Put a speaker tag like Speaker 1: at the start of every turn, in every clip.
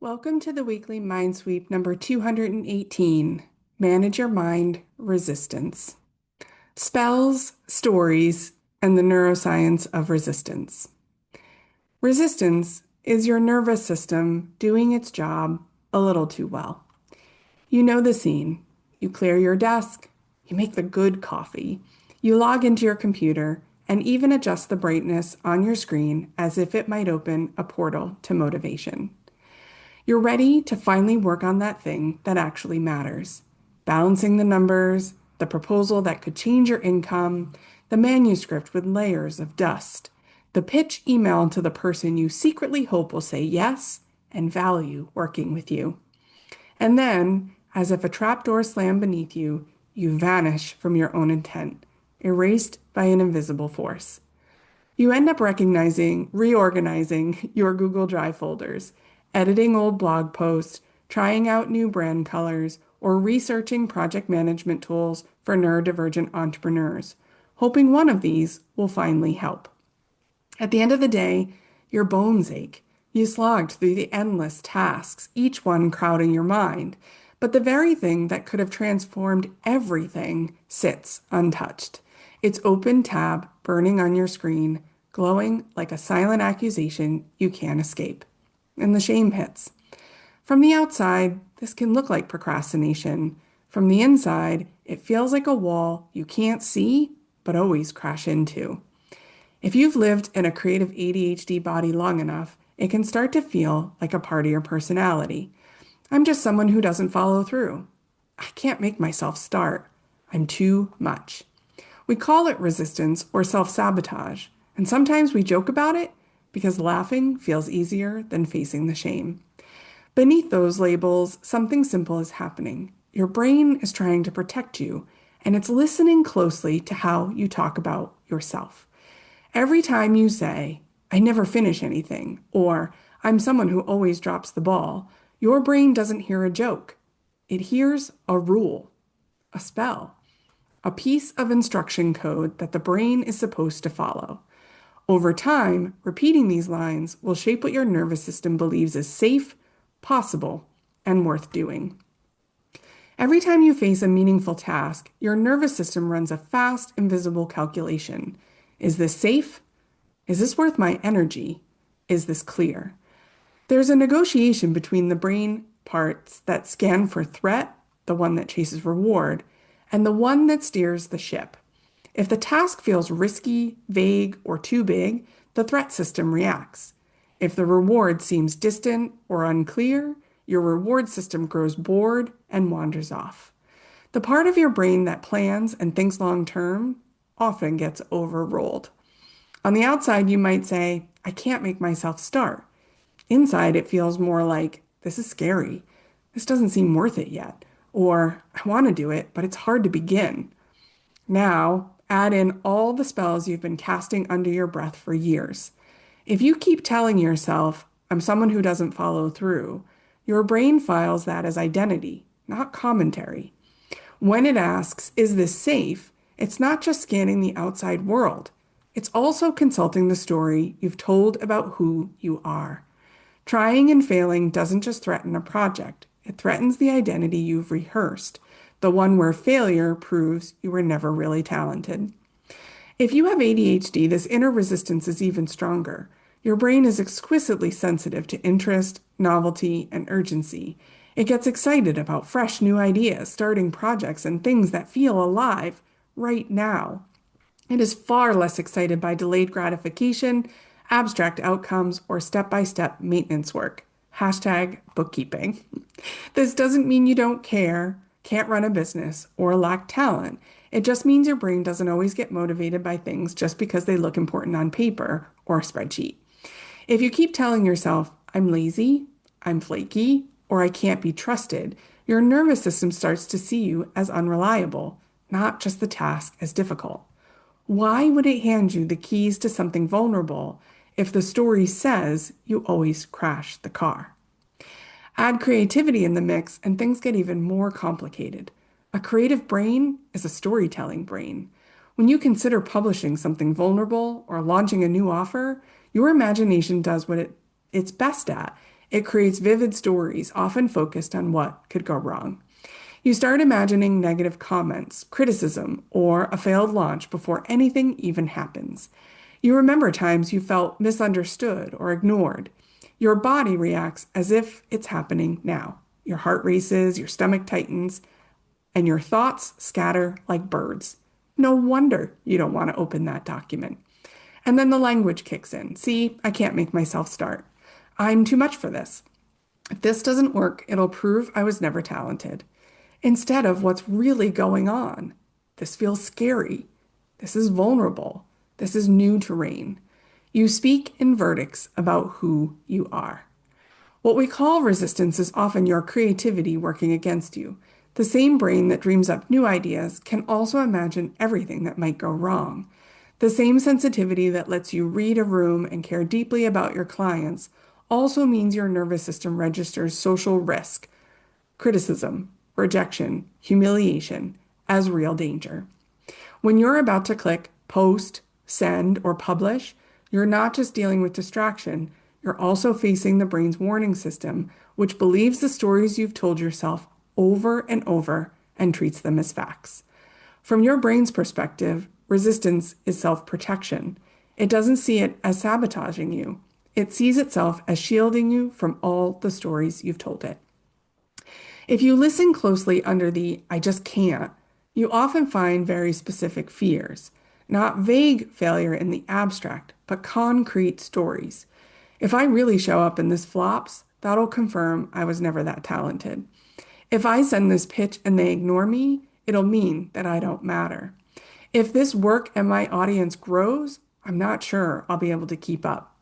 Speaker 1: Welcome to the Weekly MindSweep number 218, Manage Your Mind, Resistance. Spells, Stories, and the Neuroscience of Resistance. Resistance is your nervous system doing its job a little too well. You know the scene. You clear your desk, you make the good coffee, you log into your computer, and even adjust the brightness on your screen as if it might open a portal to motivation. You're ready to finally work on that thing that actually matters. Balancing the numbers, the proposal that could change your income, the manuscript with layers of dust, the pitch email to the person you secretly hope will say yes and value working with you. And then, as if a trapdoor slammed beneath you, you vanish from your own intent, erased by an invisible force. You end up reorganizing your Google Drive folders, editing old blog posts, trying out new brand colors, or researching project management tools for neurodivergent entrepreneurs, hoping one of these will finally help. At the end of the day, your bones ache. You slogged through the endless tasks, each one crowding your mind, but the very thing that could have transformed everything sits untouched. Its open tab burning on your screen, glowing like a silent accusation you can't escape. And the shame hits. From the outside, this can look like procrastination. From the inside, it feels like a wall you can't see, but always crash into. If you've lived in a creative ADHD body long enough, it can start to feel like a part of your personality. I'm just someone who doesn't follow through. I can't make myself start. I'm too much. We call it resistance or self-sabotage, and sometimes we joke about it because laughing feels easier than facing the shame. Beneath those labels, something simple is happening. Your brain is trying to protect you, and it's listening closely to how you talk about yourself. Every time you say, I never finish anything, or I'm someone who always drops the ball, your brain doesn't hear a joke. It hears a rule, a spell, a piece of instruction code that the brain is supposed to follow. Over time, repeating these lines will shape what your nervous system believes is safe, possible, and worth doing. Every time you face a meaningful task, your nervous system runs a fast, invisible calculation. Is this safe? Is this worth my energy? Is this clear? There's a negotiation between the brain parts that scan for threat, the one that chases reward, and the one that steers the ship. If the task feels risky, vague, or too big, the threat system reacts. If the reward seems distant or unclear, your reward system grows bored and wanders off. The part of your brain that plans and thinks long term often gets overruled. On the outside, you might say, I can't make myself start. Inside, it feels more like, this is scary. This doesn't seem worth it yet. Or, I want to do it, but it's hard to begin. Now, add in all the spells you've been casting under your breath for years. If you keep telling yourself, I'm someone who doesn't follow through, your brain files that as identity, not commentary. When it asks, is this safe? It's not just scanning the outside world. It's also consulting the story you've told about who you are. Trying and failing doesn't just threaten a project, it threatens the identity you've rehearsed, the one where failure proves you were never really talented. If you have ADHD, this inner resistance is even stronger. Your brain is exquisitely sensitive to interest, novelty, and urgency. It gets excited about fresh new ideas, starting projects, and things that feel alive right now. It is far less excited by delayed gratification, abstract outcomes, or step-by-step maintenance work. Hashtag bookkeeping. This doesn't mean you don't care, can't run a business, or lack talent. It just means your brain doesn't always get motivated by things just because they look important on paper or a spreadsheet. If you keep telling yourself, I'm lazy, I'm flaky, or I can't be trusted, your nervous system starts to see you as unreliable, not just the task as difficult. Why would it hand you the keys to something vulnerable if the story says you always crash the car? Add creativity in the mix and things get even more complicated. A creative brain is a storytelling brain. When you consider publishing something vulnerable or launching a new offer, your imagination does what it's best at. It creates vivid stories, often focused on what could go wrong. You start imagining negative comments, criticism, or a failed launch before anything even happens. You remember times you felt misunderstood or ignored. Your body reacts as if it's happening now. Your heart races, your stomach tightens, and your thoughts scatter like birds. No wonder you don't want to open that document. And then the language kicks in. See, I can't make myself start. I'm too much for this. If this doesn't work, it'll prove I was never talented. Instead of what's really going on. This feels scary. This is vulnerable. This is new terrain. You speak in verdicts about who you are. What we call resistance is often your creativity working against you. The same brain that dreams up new ideas can also imagine everything that might go wrong. The same sensitivity that lets you read a room and care deeply about your clients also means your nervous system registers social risk, criticism, rejection, humiliation as real danger. When you're about to click post, send, or publish, you're not just dealing with distraction, you're also facing the brain's warning system, which believes the stories you've told yourself over and over and treats them as facts. From your brain's perspective, resistance is self-protection. It doesn't see it as sabotaging you. It sees itself as shielding you from all the stories you've told it. If you listen closely under the I just can't, you often find very specific fears, not vague failure in the abstract, but concrete stories. If I really show up and this flops, that'll confirm I was never that talented. If I send this pitch and they ignore me, it'll mean that I don't matter. If this work and my audience grows, I'm not sure I'll be able to keep up.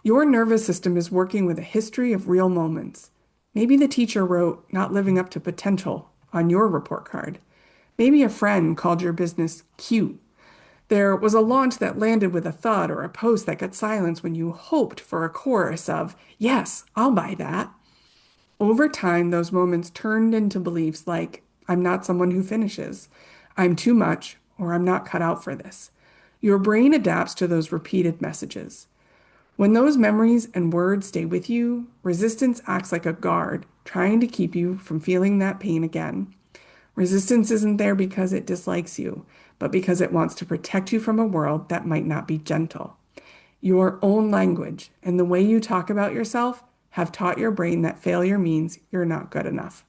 Speaker 1: Your nervous system is working with a history of real moments. Maybe the teacher wrote not living up to potential on your report card. Maybe a friend called your business cute. There was a launch that landed with a thud or a post that got silenced when you hoped for a chorus of, yes, I'll buy that. Over time, those moments turned into beliefs like, I'm not someone who finishes, I'm too much, or I'm not cut out for this. Your brain adapts to those repeated messages. When those memories and words stay with you, resistance acts like a guard, trying to keep you from feeling that pain again. Resistance isn't there because it dislikes you, but because it wants to protect you from a world that might not be gentle. Your own language and the way you talk about yourself have taught your brain that failure means you're not good enough.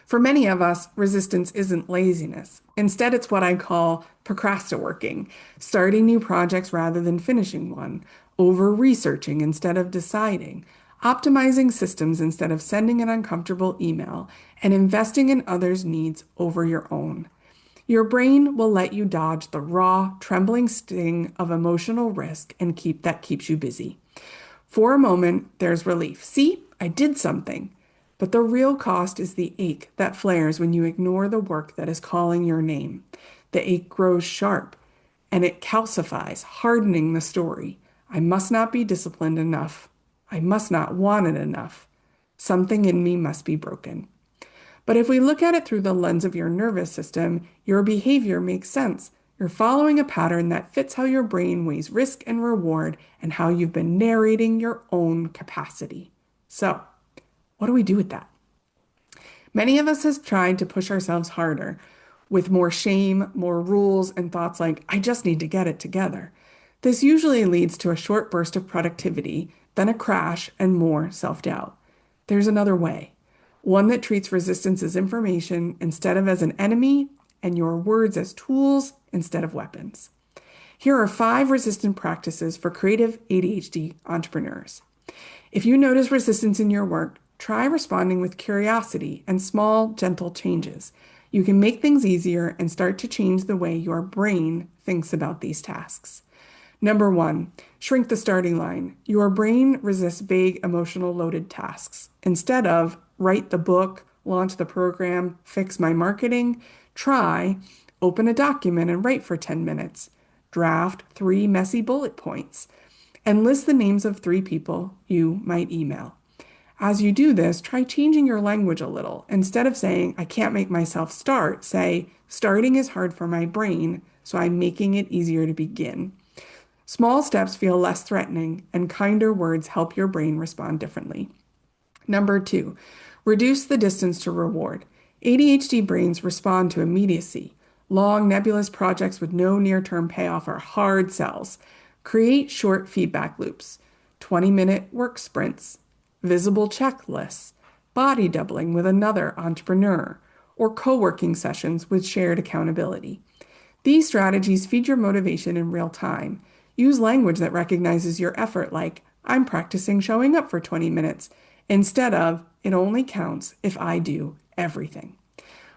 Speaker 1: For many of us, resistance isn't laziness. Instead, it's what I call procrastinating, starting new projects rather than finishing one, over-researching instead of deciding, optimizing systems instead of sending an uncomfortable email, and investing in others' needs over your own. Your brain will let you dodge the raw, trembling sting of emotional risk and keeps you busy. For a moment, there's relief. See, I did something. But the real cost is the ache that flares when you ignore the work that is calling your name. The ache grows sharp and it calcifies, hardening the story. I must not be disciplined enough. I must not want it enough. Something in me must be broken. But if we look at it through the lens of your nervous system, your behavior makes sense. You're following a pattern that fits how your brain weighs risk and reward and how you've been narrating your own capacity. So, what do we do with that? Many of us have tried to push ourselves harder with more shame, more rules, and thoughts like, I just need to get it together. This usually leads to a short burst of productivity, then a crash, and more self-doubt. There's another way, one that treats resistance as information instead of as an enemy, and your words as tools instead of weapons. Here are 5 resistant practices for creative ADHD entrepreneurs. If you notice resistance in your work, try responding with curiosity and small, gentle changes. You can make things easier and start to change the way your brain thinks about these tasks. Number 1, shrink the starting line. Your brain resists vague, emotional loaded tasks. Instead of write the book, launch the program, fix my marketing, try open a document and write for 10 minutes. Draft 3 messy bullet points and list the names of 3 people you might email. As you do this, try changing your language a little. Instead of saying, I can't make myself start, say, starting is hard for my brain, so I'm making it easier to begin. Small steps feel less threatening, and kinder words help your brain respond differently. Number two, reduce the distance to reward. ADHD brains respond to immediacy. Long, nebulous projects with no near-term payoff are hard sells. Create short feedback loops, 20-minute work sprints, visible checklists, body doubling with another entrepreneur, or co-working sessions with shared accountability. These strategies feed your motivation in real time. Use language that recognizes your effort, like, I'm practicing showing up for 20 minutes, instead of, it only counts if I do everything.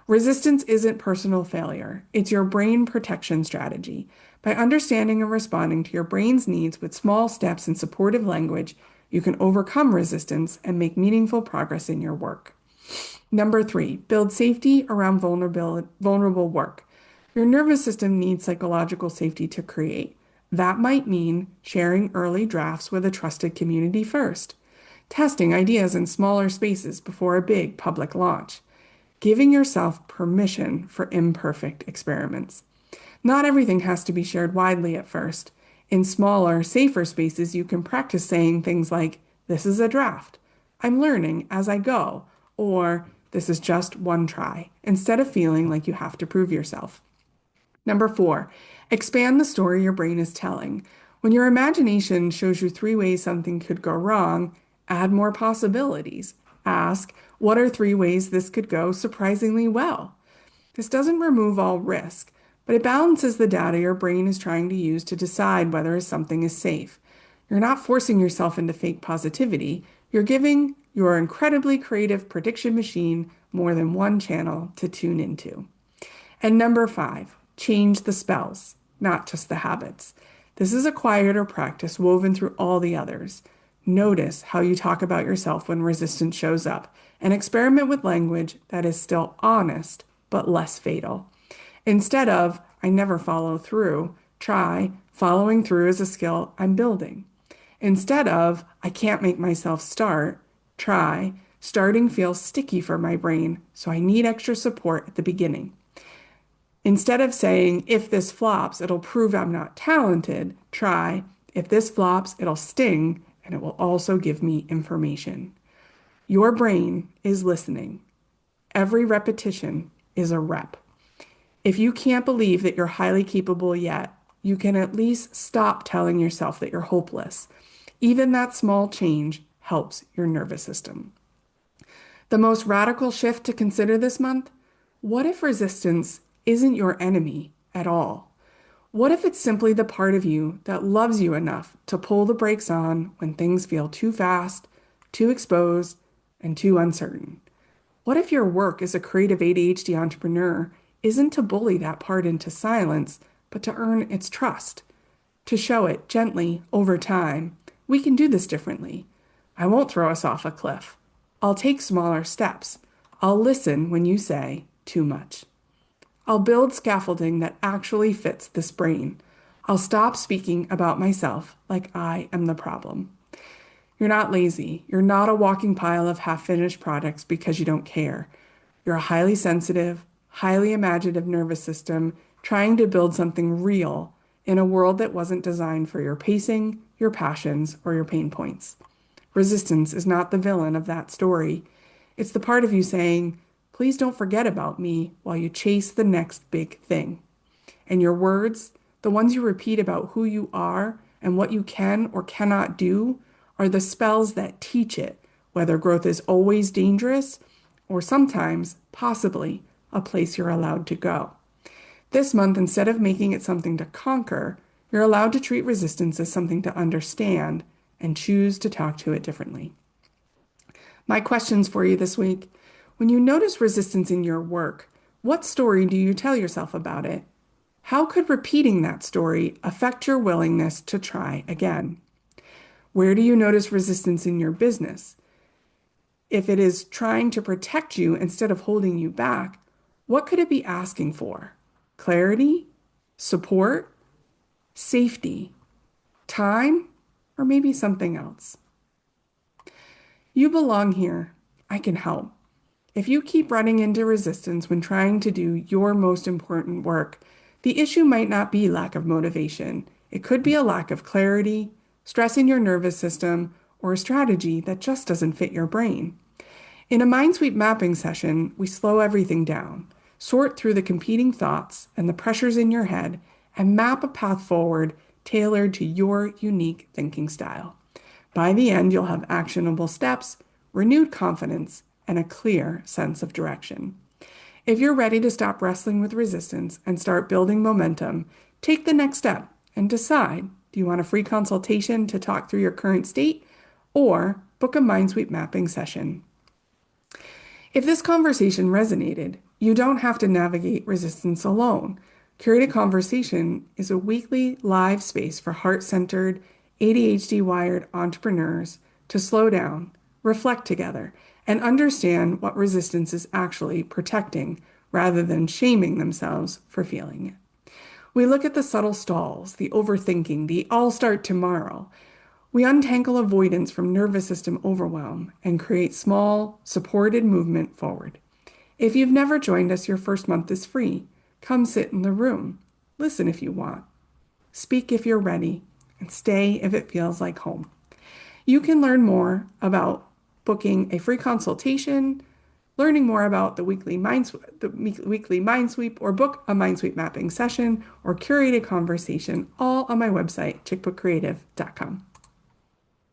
Speaker 1: Resistance isn't personal failure, it's your brain protection strategy. By understanding and responding to your brain's needs with small steps and supportive language, you can overcome resistance and make meaningful progress in your work. Number three, build safety around vulnerable work. Your nervous system needs psychological safety to create. That might mean sharing early drafts with a trusted community first, testing ideas in smaller spaces before a big public launch, giving yourself permission for imperfect experiments. Not everything has to be shared widely at first. In smaller, safer spaces, you can practice saying things like, this is a draft, I'm learning as I go, or this is just one try, instead of feeling like you have to prove yourself. Number four, expand the story your brain is telling. When your imagination shows you 3 ways something could go wrong, add more possibilities. Ask, what are 3 ways this could go surprisingly well? This doesn't remove all risk, but it balances the data your brain is trying to use to decide whether something is safe. You're not forcing yourself into fake positivity. You're giving your incredibly creative prediction machine more than one channel to tune into. And number 5, change the spells, not just the habits. This is a quieter practice woven through all the others. Notice how you talk about yourself when resistance shows up, and experiment with language that is still honest but less fatal. Instead of, I never follow through, try, following through is a skill I'm building. Instead of, I can't make myself start, try, starting feels sticky for my brain, so I need extra support at the beginning. Instead of saying, if this flops, it'll prove I'm not talented, try, if this flops, it'll sting, and it will also give me information. Your brain is listening. Every repetition is a rep. If you can't believe that you're highly capable yet, you can at least stop telling yourself that you're hopeless. Even that small change helps your nervous system. The most radical shift to consider this month: what if resistance isn't your enemy at all? What if it's simply the part of you that loves you enough to pull the brakes on when things feel too fast, too exposed, and too uncertain? What if your work as a creative ADHD entrepreneur isn't to bully that part into silence, but to earn its trust, to show it gently over time? We can do this differently. I won't throw us off a cliff. I'll take smaller steps. I'll listen when you say too much. I'll build scaffolding that actually fits this brain. I'll stop speaking about myself like I am the problem. You're not lazy. You're not a walking pile of half-finished products because you don't care. You're a highly sensitive, highly imaginative nervous system trying to build something real in a world that wasn't designed for your pacing, your passions, or your pain points. Resistance is not the villain of that story. It's the part of you saying, please don't forget about me while you chase the next big thing. And your words, the ones you repeat about who you are and what you can or cannot do, are the spells that teach it, whether growth is always dangerous or sometimes, possibly, a place you're allowed to go. This month, instead of making it something to conquer, you're allowed to treat resistance as something to understand and choose to talk to it differently. My questions for you this week: when you notice resistance in your work, what story do you tell yourself about it? How could repeating that story affect your willingness to try again? Where do you notice resistance in your business? If it is trying to protect you instead of holding you back, what could it be asking for? Clarity? Support? Safety? Time? Or maybe something else? You belong here. I can help. If you keep running into resistance when trying to do your most important work, the issue might not be lack of motivation. It could be a lack of clarity, stress in your nervous system, or a strategy that just doesn't fit your brain. In a MindSweep mapping session, we slow everything down, sort through the competing thoughts and the pressures in your head, and map a path forward tailored to your unique thinking style. By the end, you'll have actionable steps, renewed confidence, and a clear sense of direction. If you're ready to stop wrestling with resistance and start building momentum, take the next step and decide, do you want a free consultation to talk through your current state or book a MindSweep mapping session? If this conversation resonated, you don't have to navigate resistance alone. Curated Conversation is a weekly live space for heart-centered, ADHD-wired entrepreneurs to slow down, reflect together, and understand what resistance is actually protecting rather than shaming themselves for feeling it. We look at the subtle stalls, the overthinking, the I'll start tomorrow. We untangle avoidance from nervous system overwhelm and create small, supported movement forward. If you've never joined us, your first month is free. Come sit in the room. Listen if you want. Speak if you're ready, and stay if it feels like home. You can learn more about booking a free consultation, learning more about the weekly MindSweep, or book a MindSweep mapping session or curated conversation, all on my website, chickbookcreative.com.